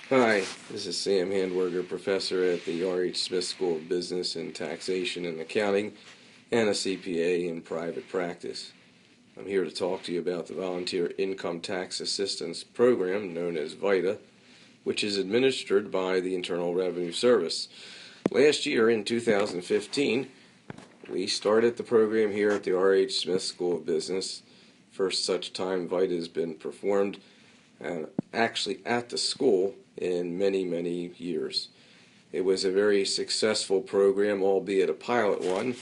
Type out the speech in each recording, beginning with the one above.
Hi, this is Sam Handwerger, professor at the R.H. Smith School of Business and Taxation and Accounting, and a CPA in private practice. I'm here to talk to you about the Volunteer Income Tax Assistance Program, known as VITA, which is administered by the Internal Revenue Service. Last year, in 2015, we started the program here at the R.H. Smith School of Business. First such time VITA has been performed actually at the school in many years. It was a very successful program, albeit a pilot one,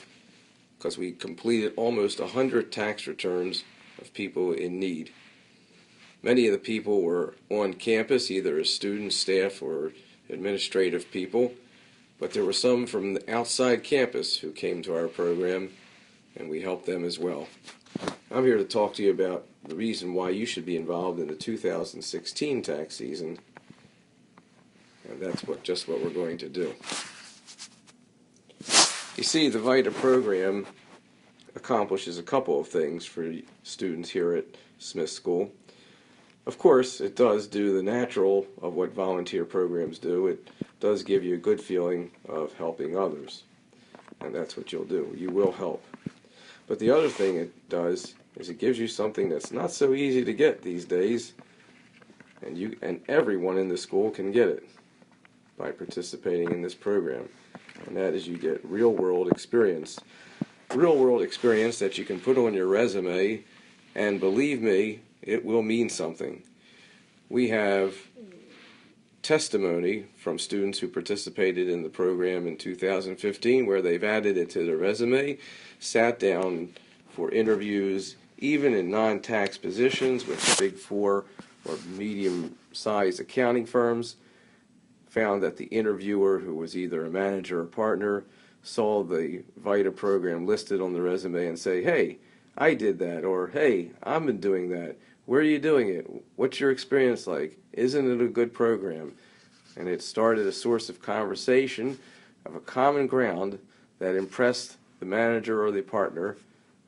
because we completed almost 100 tax returns of people in need. Many of the people were on campus, either as students, staff, or administrative people, but there were some from the outside campus who came to our program, and we helped them as well. I'm here to talk to you about the reason why you should be involved in the 2016 tax season, and that's just what we're going to do. You see, the VITA program accomplishes a couple of things for students here at Smith School. Of course, it does do the natural of what volunteer programs do. It does give you a good feeling of helping others, and that's what you'll do. You will help. But the other thing it does is it gives you something that's not so easy to get these days, and everyone in the school can get it by participating in this program, and that is you get real-world experience. Real-world experience that you can put on your resume, and believe me, it will mean something. We have testimony from students who participated in the program in 2015 where they've added it to their resume, sat down for interviews, even in non-tax positions with Big Four or medium-sized accounting firms, found that the interviewer, who was either a manager or partner, saw the VITA program listed on the resume and say, "Hey, I did that," or "Hey, I've been doing that. Where are you doing it? What's your experience like? Isn't it a good program?" And it started a source of conversation of a common ground that impressed the manager or the partner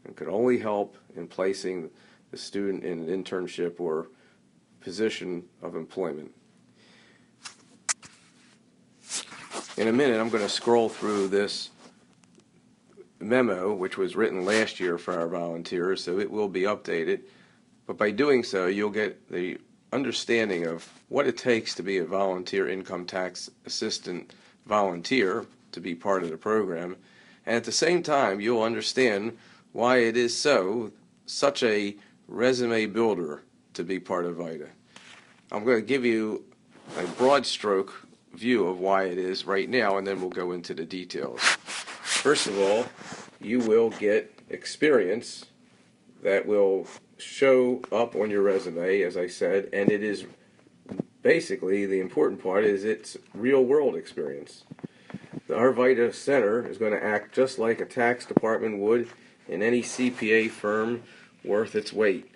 and could only help in placing the student in an internship or position of employment. In a minute, I'm going to scroll through this memo, which was written last year for our volunteers, so it will be updated. But by doing so, you'll get the understanding of what it takes to be a volunteer income tax assistant volunteer to be part of the program. And at the same time, you'll understand why it is such a resume builder to be part of VITA. I'm going to give you a broad stroke view of why it is right now, and then we'll go into the details. First of all, you will get experience that will show up on your resume, as I said, and it is basically, the important part is it's real-world experience. Our VITA Center is going to act just like a tax department would in any CPA firm worth its weight.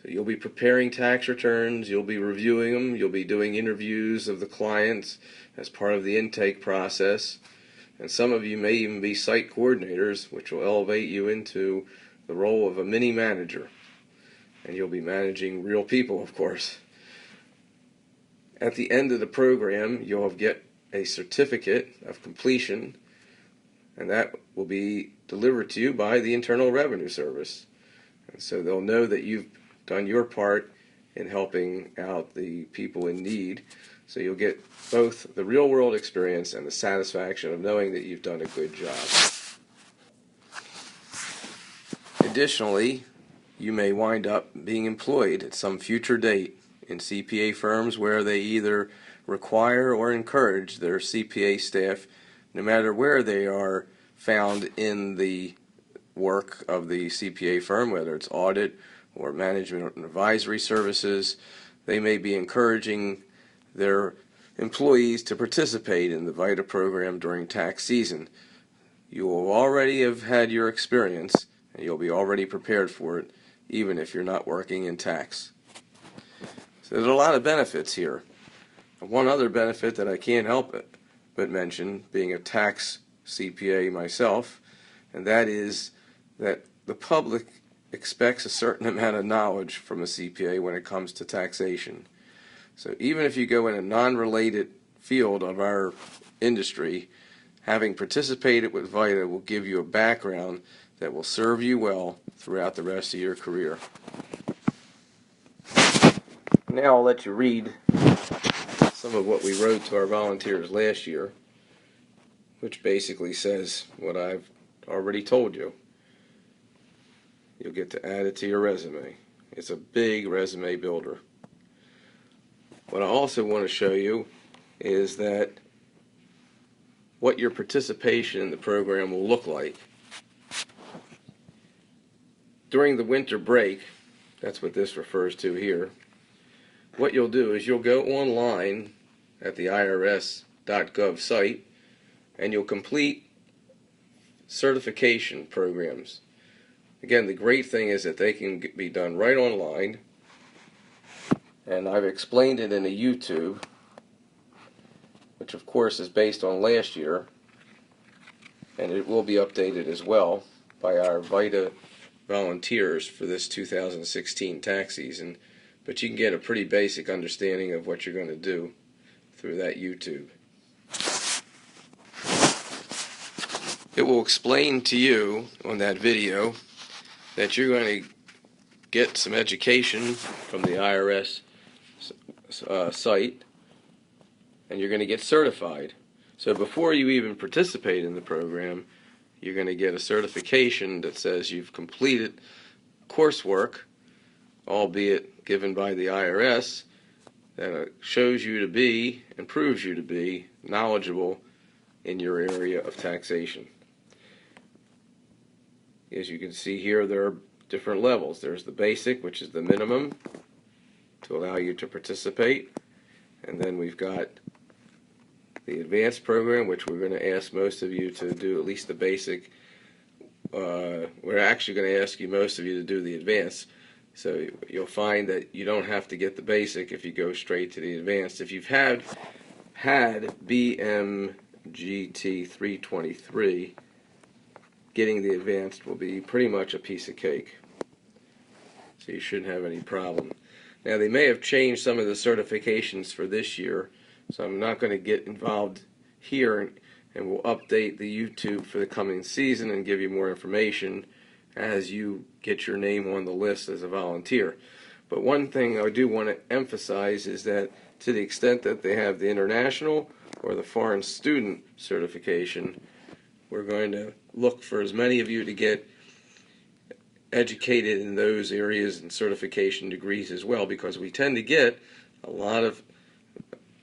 So you'll be preparing tax returns, you'll be reviewing them, you'll be doing interviews of the clients as part of the intake process, and some of you may even be site coordinators, which will elevate you into the role of a mini manager, and you'll be managing real people, of course. At the end of the program, you'll get a certificate of completion, and that will be delivered to you by the Internal Revenue Service. And so they'll know that you've done your part in helping out the people in need. So you'll get both the real-world experience and the satisfaction of knowing that you've done a good job. Additionally, you may wind up being employed at some future date in CPA firms where they either require or encourage their CPA staff, no matter where they are found in the work of the CPA firm, whether it's audit or management and advisory services, they may be encouraging their employees to participate in the VITA program during tax season. You will already have had your experience, and you'll be already prepared for it, even if you're not working in tax. So there's a lot of benefits here. One other benefit that I can't help but mention, being a tax CPA myself, and that is that the public expects a certain amount of knowledge from a CPA when it comes to taxation. So even if you go in a non-related field of our industry, having participated with VITA will give you a background that will serve you well throughout the rest of your career. Now I'll let you read some of what we wrote to our volunteers last year, which basically says what I've already told you. You'll get to add it to your resume. It's a big resume builder. What I also want to show you is that what your participation in the program will look like. During the winter break, that's what this refers to here, what you'll do is you'll go online at the irs.gov site and you'll complete certification programs. Again, the great thing is that they can be done right online, and I've explained it in a YouTube, which of course is based on last year, and it will be updated as well by our VITA volunteers for this 2016 tax season, but you can get a pretty basic understanding of what you're going to do through that YouTube. It will explain to you on that video that you're going to get some education from the IRS site, and you're going to get certified. So before you even participate in the program, you're going to get a certification that says you've completed coursework, albeit given by the IRS, that shows you to be and proves you to be knowledgeable in your area of taxation. As you can see here, there are different levels. There's the basic, which is the minimum to allow you to participate, and then we've got the advanced program, which we're going to ask most of you to do at least the basic. We're actually going to ask most of you to do the advanced, so you'll find that you don't have to get the basic if you go straight to the advanced. If you've had BMGT 323, getting the advanced will be pretty much a piece of cake, so you shouldn't have any problem. Now, they may have changed some of the certifications for this year, so I'm not going to get involved here, and we'll update the YouTube for the coming season and give you more information as you get your name on the list as a volunteer. But one thing I do want to emphasize is that to the extent that they have the international or the foreign student certification, we're going to look for as many of you to get educated in those areas and certification degrees as well, because we tend to get a lot of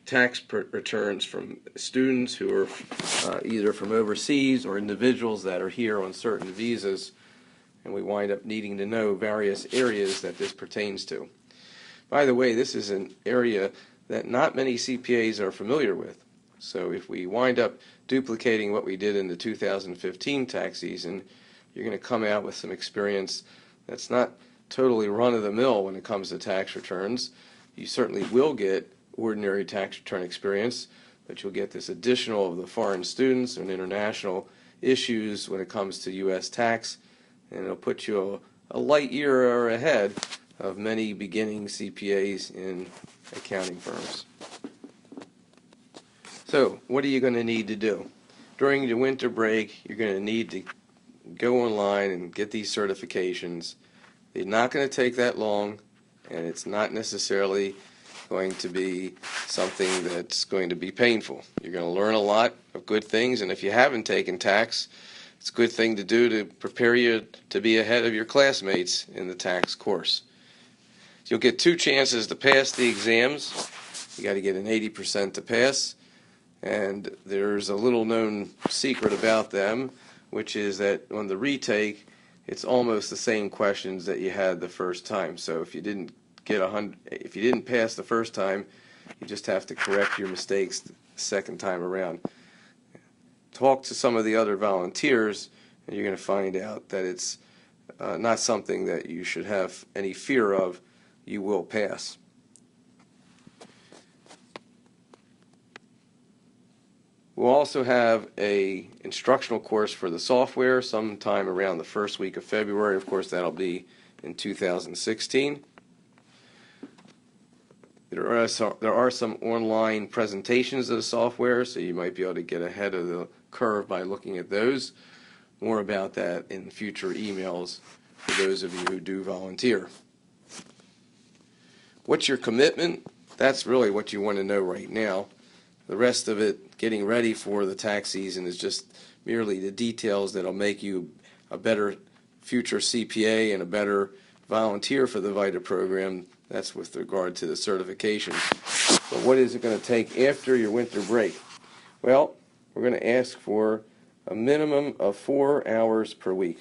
tax returns from students who are either from overseas or individuals that are here on certain visas, and we wind up needing to know various areas that this pertains to. By the way, this is an area that not many CPAs are familiar with. So if we wind up duplicating what we did in the 2015 tax season, you're going to come out with some experience that's not totally run-of-the-mill when it comes to tax returns. You certainly will get ordinary tax return experience, but you'll get this additional of the foreign students and international issues when it comes to U.S. tax, and it'll put you a light year ahead of many beginning CPAs in accounting firms. So, what are you going to need to do? During the winter break, you're going to need to go online and get these certifications. They're not going to take that long, and it's not necessarily going to be something that's going to be painful. You're going to learn a lot of good things, and if you haven't taken tax, it's a good thing to do to prepare you to be ahead of your classmates in the tax course. So you'll get 2 chances to pass the exams. You got to get an 80% to pass. And there's a little known secret about them, which is that on the retake, it's almost the same questions that you had the first time. So if you didn't get if you didn't pass the first time, you just have to correct your mistakes the second time around. Talk to some of the other volunteers, and you're going to find out that it's not something that you should have any fear of. You will pass. We'll also have a instructional course for the software sometime around the first week of February. Of course, that'll be in 2016. There are some online presentations of the software, so you might be able to get ahead of the curve by looking at those. More about that in future emails for those of you who do volunteer. What's your commitment? That's really what you want to know right now. The rest of it, getting ready for the tax season, is just merely the details that'll make you a better future CPA and a better volunteer for the VITA program. That's with regard to the certification. But what is it going to take after your winter break? Well, we're going to ask for a minimum of 4 hours per week.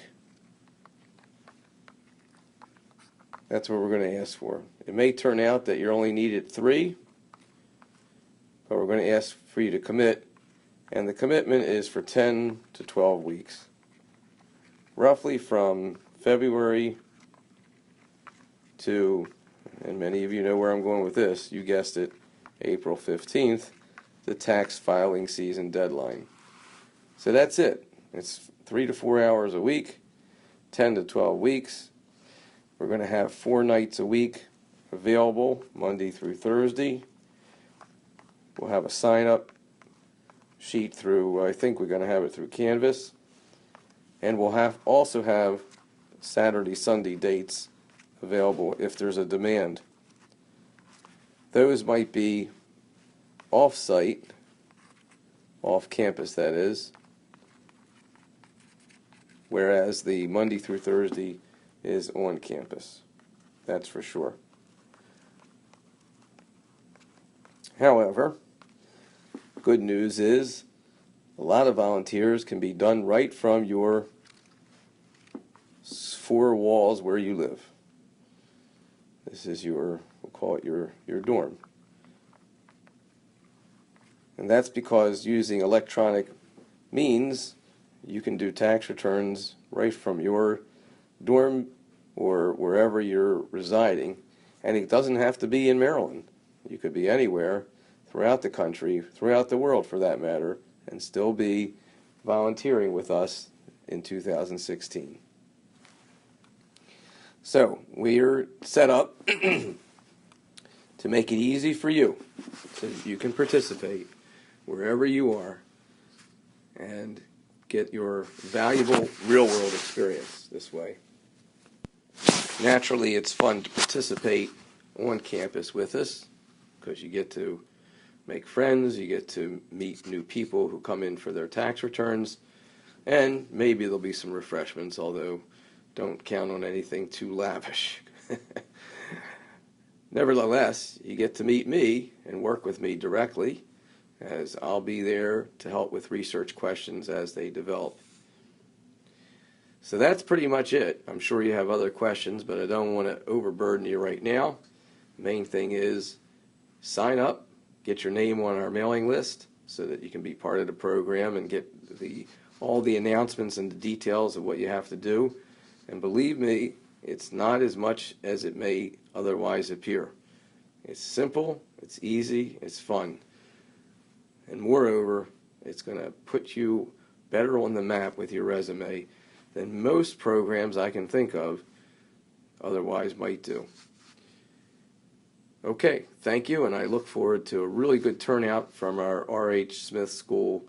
That's what we're going to ask for. It may turn out that you're only needed 3, but we're going to ask for you to commit, and the commitment is for 10 to 12 weeks. Roughly from February to, and many of you know where I'm going with this, you guessed it, April 15th, the tax filing season deadline. So that's it. It's 3 to 4 hours a week, 10 to 12 weeks. We're going to have 4 nights a week available, Monday through Thursday. We'll have a sign-up sheet through, I think we're going to have it through Canvas. And we'll also have Saturday, Sunday dates available if there's a demand. Those might be off-site, off-campus that is, whereas the Monday through Thursday is on campus. That's for sure. However, good news is a lot of volunteers can be done right from your 4 walls where you live. This is we'll call it your dorm. And that's because using electronic means, you can do tax returns right from your dorm or wherever you're residing. And it doesn't have to be in Maryland. You could be anywhere throughout the country, throughout the world for that matter, and still be volunteering with us in 2016. So we're set up to make it easy for you so you can participate wherever you are and get your valuable real-world experience this way. Naturally, it's fun to participate on campus with us because you get to make friends, you get to meet new people who come in for their tax returns, and maybe there'll be some refreshments, although don't count on anything too lavish. Nevertheless, you get to meet me and work with me directly, as I'll be there to help with research questions as they develop. So that's pretty much it. I'm sure you have other questions, but I don't want to overburden you right now. Main thing is sign up, get your name on our mailing list so that you can be part of the program and get all the announcements and the details of what you have to do. And believe me, it's not as much as it may otherwise appear. It's simple, it's easy, it's fun. And moreover, it's going to put you better on the map with your resume than most programs I can think of otherwise might do. Okay, thank you, and I look forward to a really good turnout from our R.H. Smith School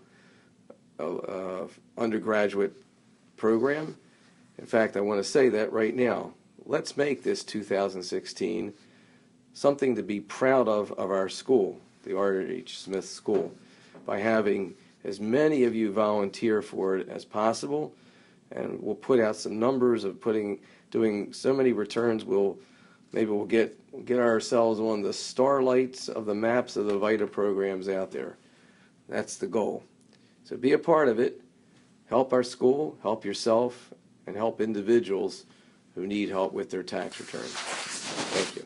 undergraduate program. In fact, I want to say that right now. Let's make this 2016 something to be proud of our school, the R.H. Smith School, by having as many of you volunteer for it as possible. And we'll put out some numbers of doing so many returns. Maybe we'll get ourselves on the starlights of the maps of the VITA programs out there. That's the goal. So be a part of it. Help our school, help yourself, and help individuals who need help with their tax returns. Thank you.